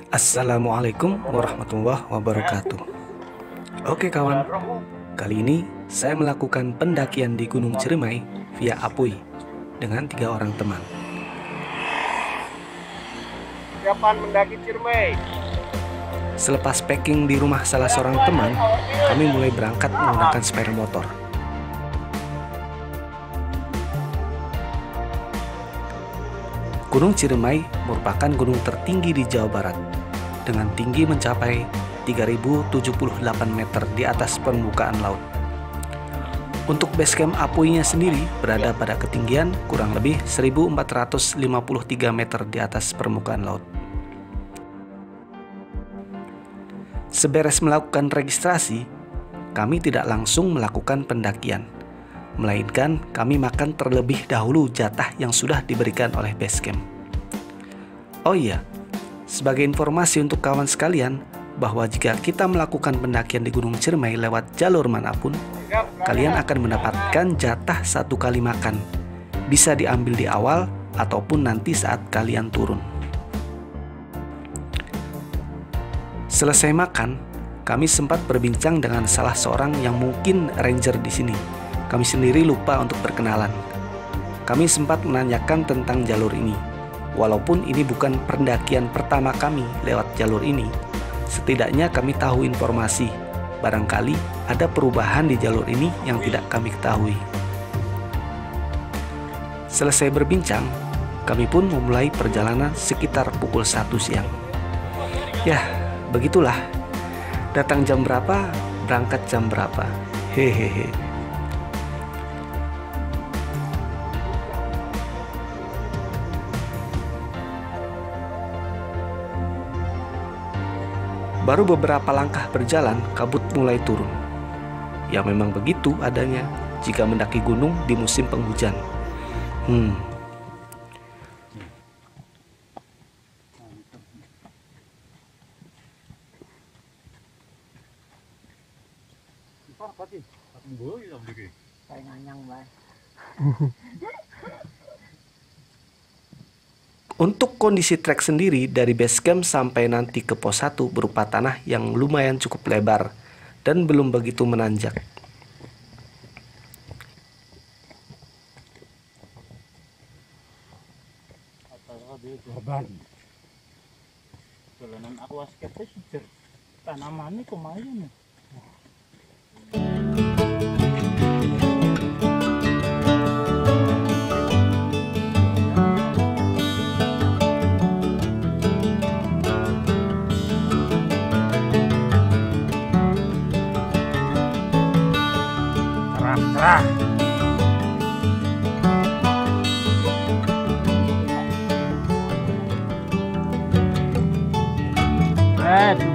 Assalamualaikum warahmatullahi wabarakatuh. Oke kawan, kali ini saya melakukan pendakian di Gunung Ciremai via Apui dengan 3 orang teman. Kapan mendaki Ciremai? Selepas packing di rumah salah seorang teman, kami mulai berangkat menggunakan sepeda motor. Gunung Ciremai merupakan gunung tertinggi di Jawa Barat, dengan tinggi mencapai 3078 meter di atas permukaan laut. Untuk base camp Apui-nya sendiri berada pada ketinggian kurang lebih 1453 meter di atas permukaan laut. Seberes melakukan registrasi, kami tidak langsung melakukan pendakian, melainkan kami makan terlebih dahulu jatah yang sudah diberikan oleh base camp. Oh iya, sebagai informasi untuk kawan sekalian, bahwa jika kita melakukan pendakian di Gunung Ciremai lewat jalur manapun, kalian akan mendapatkan jatah 1 kali makan. Bisa diambil di awal ataupun nanti saat kalian turun. Selesai makan, kami sempat berbincang dengan salah seorang yang mungkin ranger di sini. Kami sendiri lupa untuk berkenalan. Kami sempat menanyakan tentang jalur ini. Walaupun ini bukan pendakian pertama kami lewat jalur ini, setidaknya kami tahu informasi. Barangkali ada perubahan di jalur ini yang tidak kami ketahui. Selesai berbincang, kami pun memulai perjalanan sekitar pukul 1 siang. Ya, begitulah. Datang jam berapa, berangkat jam berapa. Hehehe. Baru beberapa langkah berjalan, kabut mulai turun. Ya memang begitu adanya jika mendaki gunung di musim penghujan. Untuk kondisi trek sendiri dari base camp sampai nanti ke pos 1 berupa tanah yang lumayan cukup lebar dan belum begitu menanjak. Tanamannya kemarin. Cerah.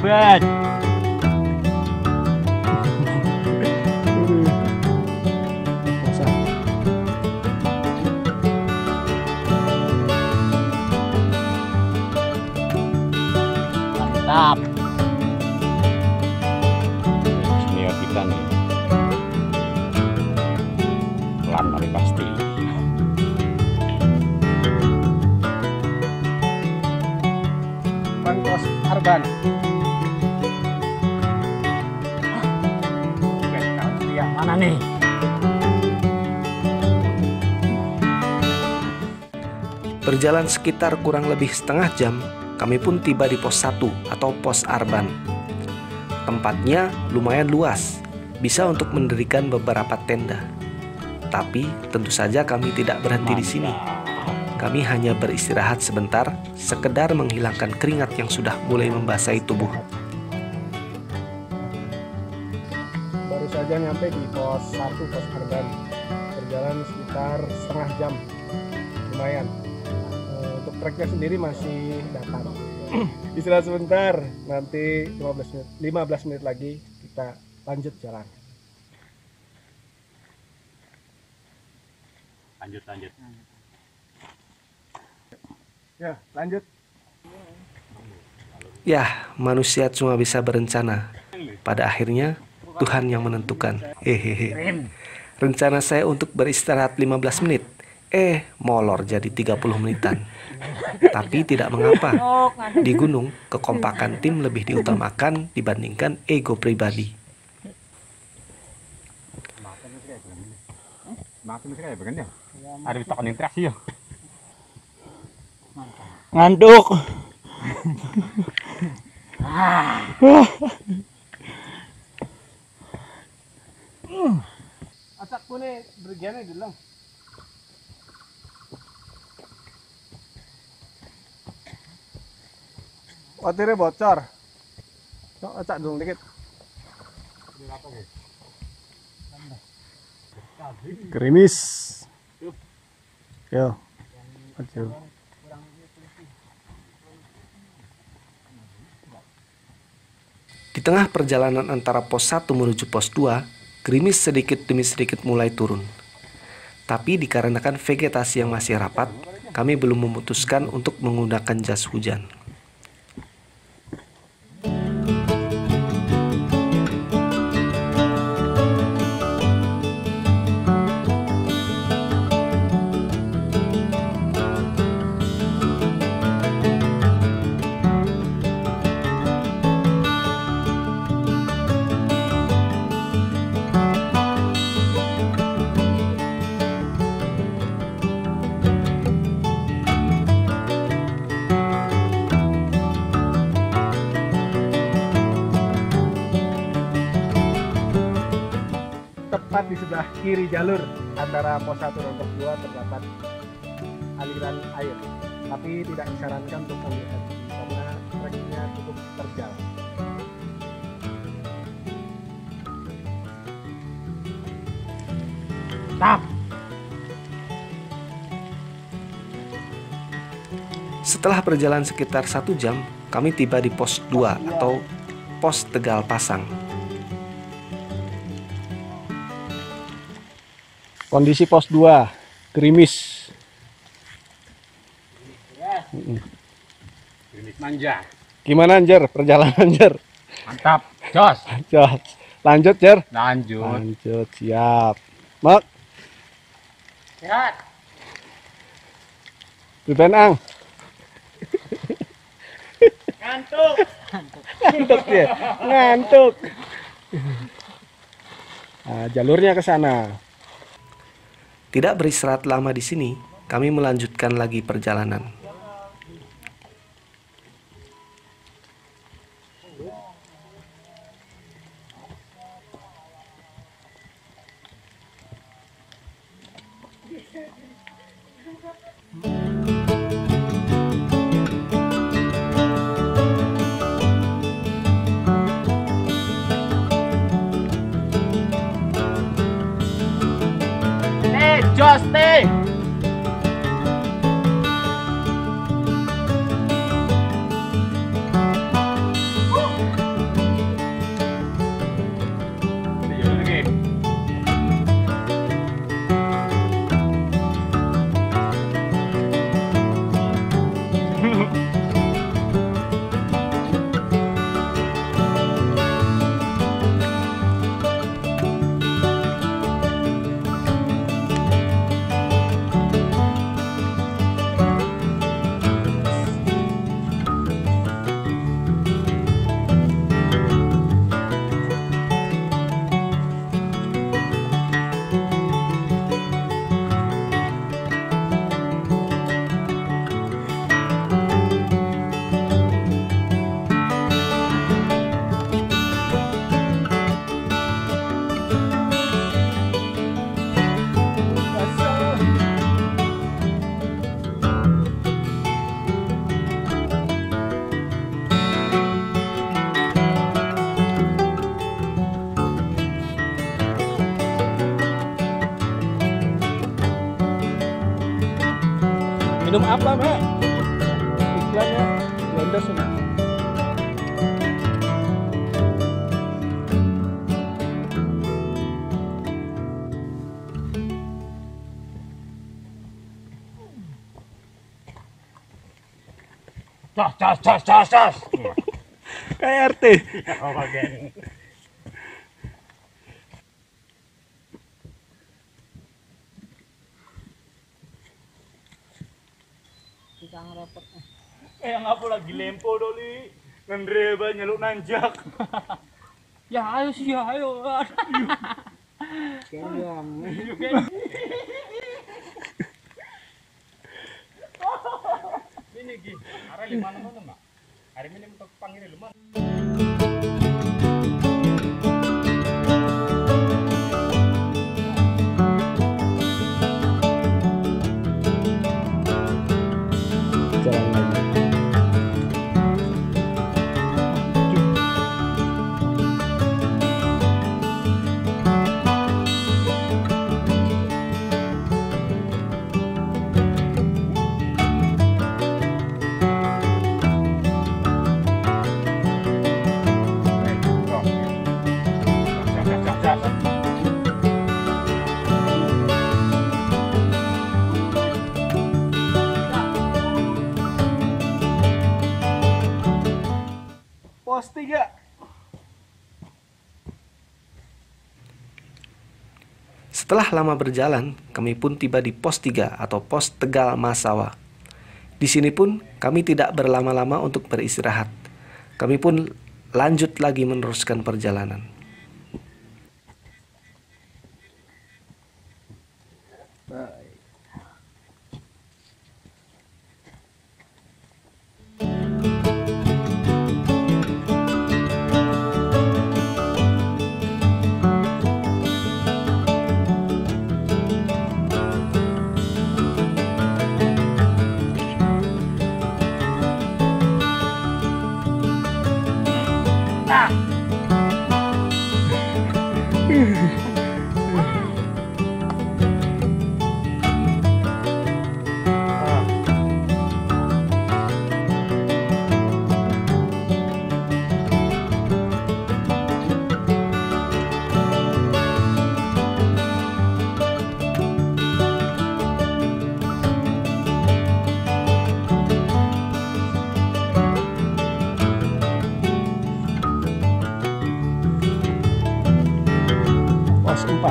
Bed. Mantap. Senior kita nih. Pelan tapi pasti. Pos Arban. Yang mana nih? Berjalan sekitar kurang lebih setengah jam, kami pun tiba di pos 1 atau pos Arban. Tempatnya lumayan luas, bisa untuk mendirikan beberapa tenda. Tapi tentu saja kami tidak berhenti di sini. Kami hanya beristirahat sebentar, sekedar menghilangkan keringat yang sudah mulai membasahi tubuh. Baru saja nyampe di pos 1 pos Arban. Berjalan sekitar setengah jam. Lumayan. Untuk treknya sendiri masih datar. Istirahat sebentar, nanti 15 menit lagi kita lanjut jalan. Lanjut. Ya, lanjut. Ya, manusia cuma bisa berencana. Pada akhirnya, Tuhan yang menentukan. Hehehe. Rencana saya untuk beristirahat 15 menit Molor jadi 30 menitan. Tapi tidak mengapa. Di gunung, kekompakan tim lebih diutamakan dibandingkan ego pribadi. Ada takon interaksi ya. Ngantuk. Acak ko nih bergiannya dulu. Watirnya bocor. Cok, acak dong dikit. Gerimis. Yo. Maju. Di tengah perjalanan antara pos 1 menuju pos 2, gerimis sedikit demi sedikit mulai turun. Tapi dikarenakan vegetasi yang masih rapat, kami belum memutuskan untuk menggunakan jas hujan. Tepat di sebelah kiri jalur antara pos 1 dan pos 2 terdapat aliran air, tapi tidak disarankan untuk melihat karena treknya cukup terjal. Stop. Setelah berjalan sekitar 1 jam, kami tiba di pos 2 atau pos Tegal Pasang. Kondisi pos 2, gerimis. Manja. Gimana Jer, perjalanan Jer? Mantap. Jos. Jos. Lanjut Jer? Lanjut. Lanjut, siap. Mak, Sehat. Ang. Ngantuk. Ngantuk ya, ngantuk. Nah, jalurnya ke sana. Tidak beristirahat lama di sini, kami melanjutkan lagi perjalanan. Jos nih. Minum apa, Mak? Iklannya Belanda semua. Jos. Kayak RT. Oh, bagian. Yang apa lagi lempo doli. Ngendreba nyeluk nanjak. Ya ayo sih ayo. Ini Gi, arah di mana-mana, Mak. Hari ini untuk panggil lemah. Jalan lagi. Pos 3. Setelah lama berjalan, kami pun tiba di pos 3 atau pos Tegal Masawa. Di sini pun kami tidak berlama-lama untuk beristirahat. Kami pun lanjut lagi meneruskan perjalanan. Pos 4.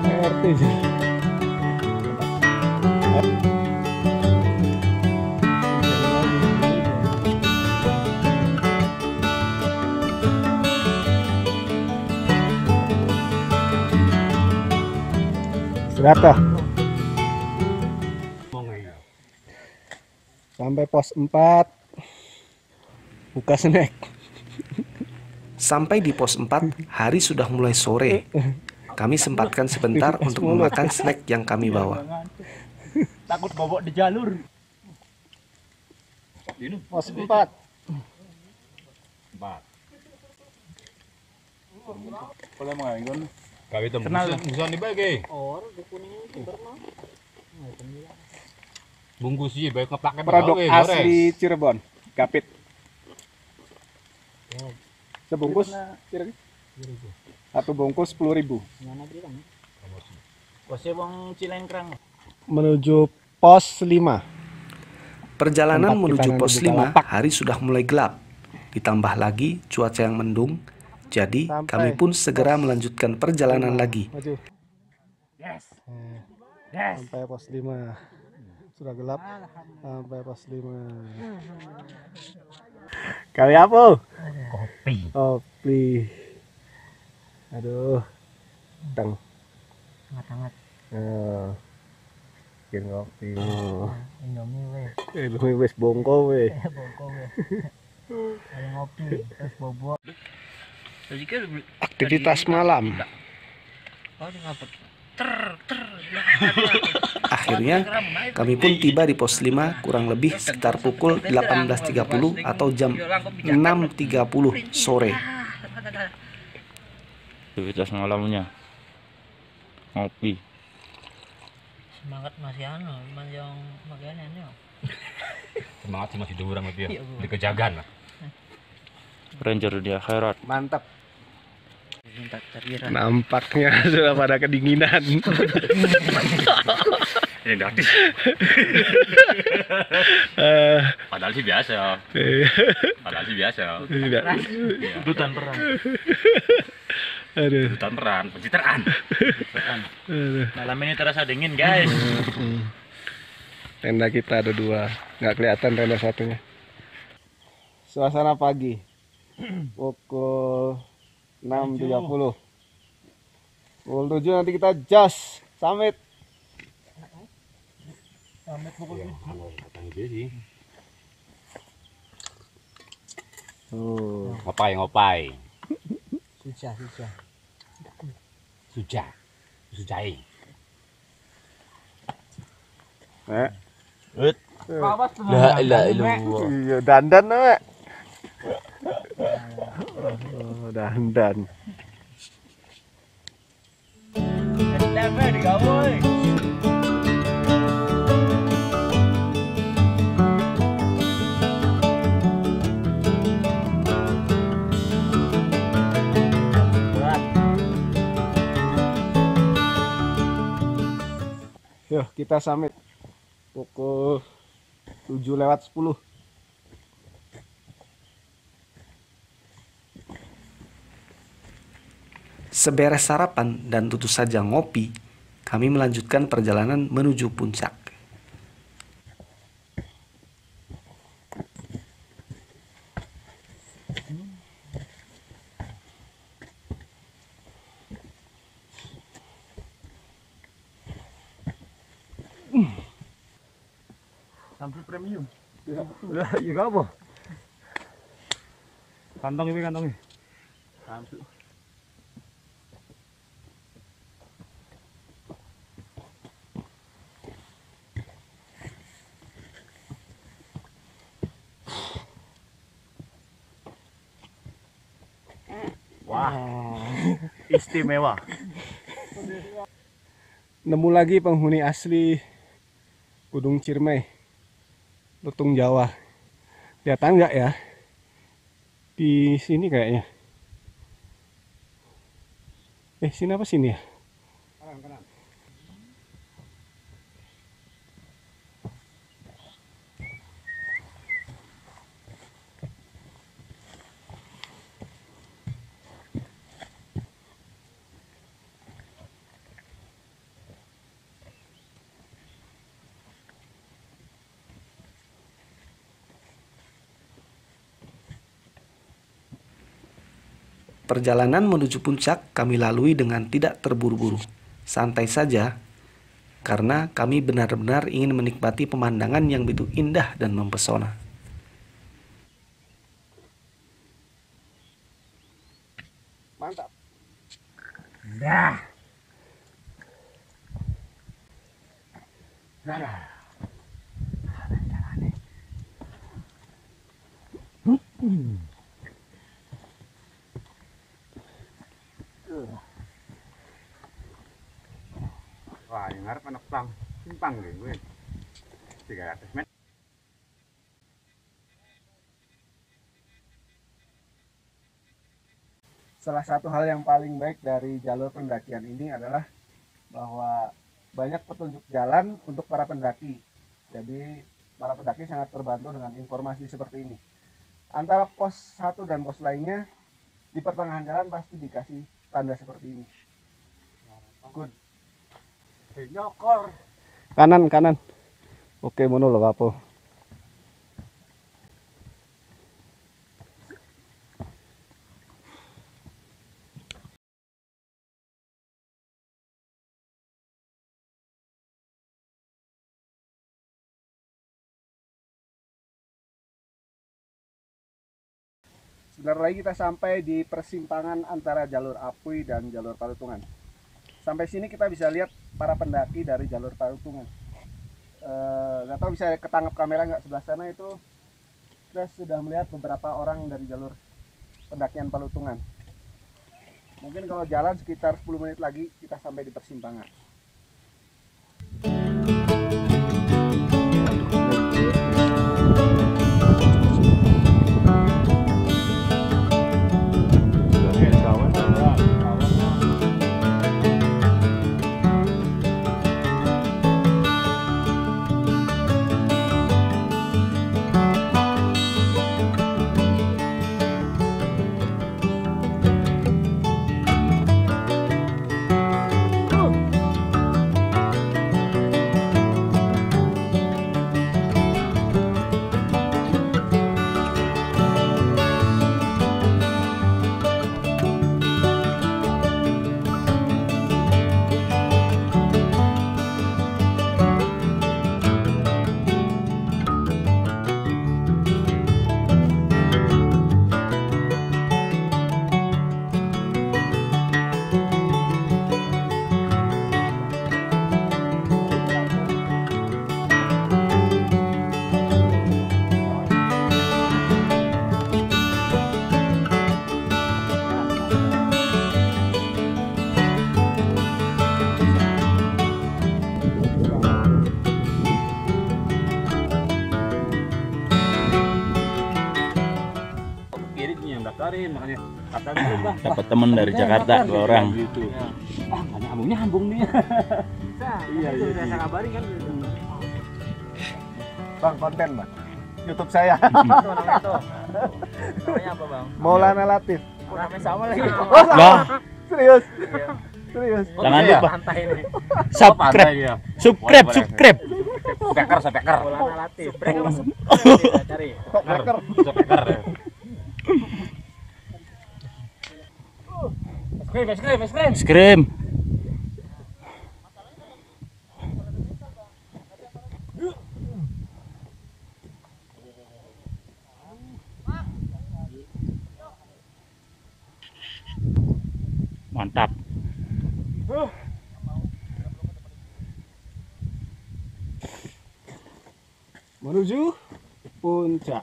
RT sih. Serata. Sampai pos 4. Buka snack. Sampai di pos 4, hari sudah mulai sore. Kami sempatkan sebentar untuk memakan snack yang kami bawa. Takut bobok di jalur. Pos 4. Kami itu kenal bisa dibagi. Bungkus sih baik ngeplaknya Produk asli Cirebon. Gapit. Sebungkus satu bungkus 10.000. Posnya bang Cilengkrang. Menuju pos 5. Perjalanan Tempat menuju kita pos nanti 5, Bukalapak. hari sudah mulai gelap. Ditambah lagi cuaca yang mendung. Jadi Sampai kami pun segera melanjutkan perjalanan lagi. Maju. Yes. Yes. Sampai pos 5. Sudah gelap. Sampai pos 5. Kali apa? Kopi. Kopi. Aduh. Teng. Hangat-hangat. Bikin kopi. Indomie weh. Lu wis bongko we. Bongko weh. Ada ngopi terus bobok. Aktivitas malam. Oh di ngapet. Akhirnya kami pun tiba di pos 5 kurang lebih sekitar pukul 18.30 atau jam 6.30 sore. Aktivitas malamnya ngopi. Semangat masih anu, manjang makanan ya. Semangat sih masih durang lebih ya. Di kejagaan lah. Ranger di akhirat. Mantap. Minta terira. Nampaknya sudah pada kedinginan. Ini gratis. Padahal sih biasa. Padahal sih biasa. Tidak. Dutan perang. Aduh. Pencitraan, pencitraan. Aduh. Malam ini terasa dingin guys. Tenda kita ada 2, nggak kelihatan tenda satunya. Suasana pagi, pukul 6.30. Pukul 7 nanti kita jas summit. Sampai pukul Ngopai. susah. Sujai. Awas tuh. La ilaha illallah. Iya, dandan Mek. Oh, dandan. Yuk, kita summit pukul 7:10. Seberes sarapan dan tentu saja ngopi, kami melanjutkan perjalanan menuju puncak. Sampai premium. Lah, iya apa? Kantong ini kantongnya. Wah, istimewa. Nemu lagi penghuni asli Gunung Ciremai, Lutung Jawa. Kelihatan nggak ya? Di sini kayaknya. Sini apa sini ya? Kanan. Perjalanan menuju puncak kami lalui dengan tidak terburu-buru, santai saja, karena kami benar-benar ingin menikmati pemandangan yang begitu indah dan mempesona. Mantap. Wah, yang ngarep anak pang, simpang gue. 300 meter. Salah satu hal yang paling baik dari jalur pendakian ini adalah bahwa banyak petunjuk jalan untuk para pendaki. Jadi para pendaki sangat terbantu dengan informasi seperti ini. Antara pos satu dan pos lainnya di pertengahan jalan pasti dikasih tanda seperti ini. Good. Nyokor. Kanan. Oke, mono lo apa? Sebentar lagi kita sampai di persimpangan antara jalur Apui dan jalur Palutungan. Sampai sini kita bisa lihat para pendaki dari jalur Palutungan. Nggak tahu bisa ketangkap kamera nggak, sebelah sana itu kita sudah melihat beberapa orang dari jalur pendakian Palutungan. Mungkin kalau jalan sekitar 10 menit lagi kita sampai di persimpangan. daftarin makanya kata dulu bang. Dapat teman dari Jakarta 2 orang. Gitu. Ah, nggak nyambungnya nih. Iya, iya. Saya kabarin kan. Bang, konten bang. YouTube saya. Namanya apa bang? Maulana Latif. Namanya sama lagi. Lah, Serius? Serius. jangan lupa Pantai ini. subscribe. Dia. Subscribe. Speaker. Maulana Latif. Mereka masuk. Cari. Speaker. Es krim. Scream. Mantap. Menuju puncak.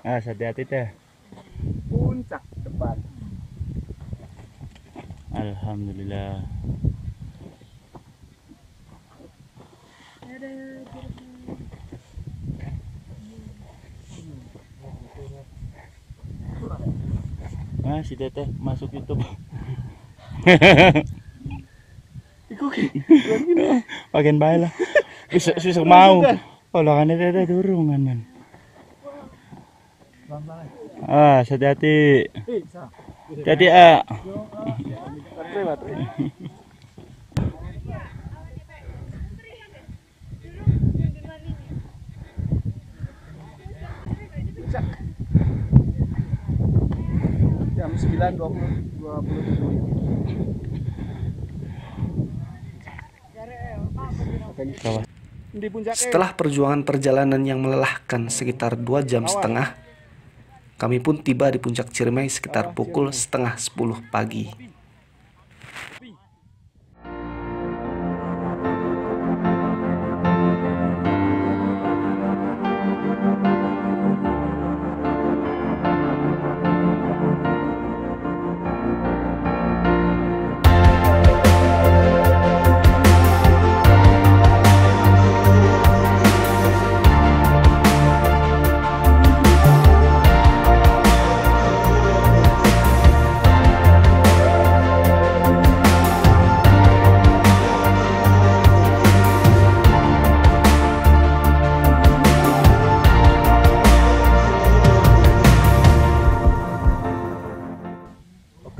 Ah, hati-hati teh. Puncak depan. Alhamdulillah. Ah, si Teteh masuk YouTube. Bagian baik lah. Susah mau. Kalau kan Teteh turungan man. Ah, hati-hati. Hati-hati ah. Jam 9.27. Di puncak. Setelah perjuangan perjalanan yang melelahkan sekitar 2 jam setengah, kami pun tiba di puncak Ciremai sekitar pukul setengah 10 pagi.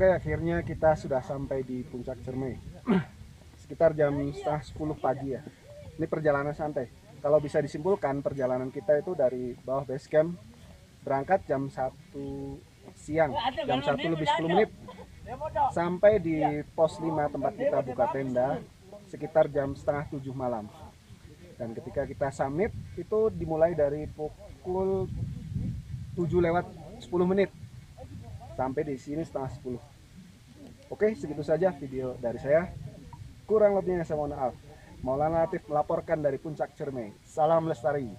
Oke, akhirnya kita sudah sampai di puncak Ciremai. Sekitar jam setengah 10 pagi ya. Ini perjalanan santai. Kalau bisa disimpulkan, perjalanan kita itu dari bawah base camp berangkat jam 1 siang, jam 1 lebih 10 menit. Sampai di pos 5 tempat kita buka tenda sekitar jam setengah 7 malam. Dan ketika kita summit itu dimulai dari pukul 7 lewat 10 menit. Sampai di sini setengah 10. Oke, segitu saja video dari saya. Kurang lebihnya saya mohon maaf. Maulana Latif melaporkan dari puncak Ciremai. Salam lestari.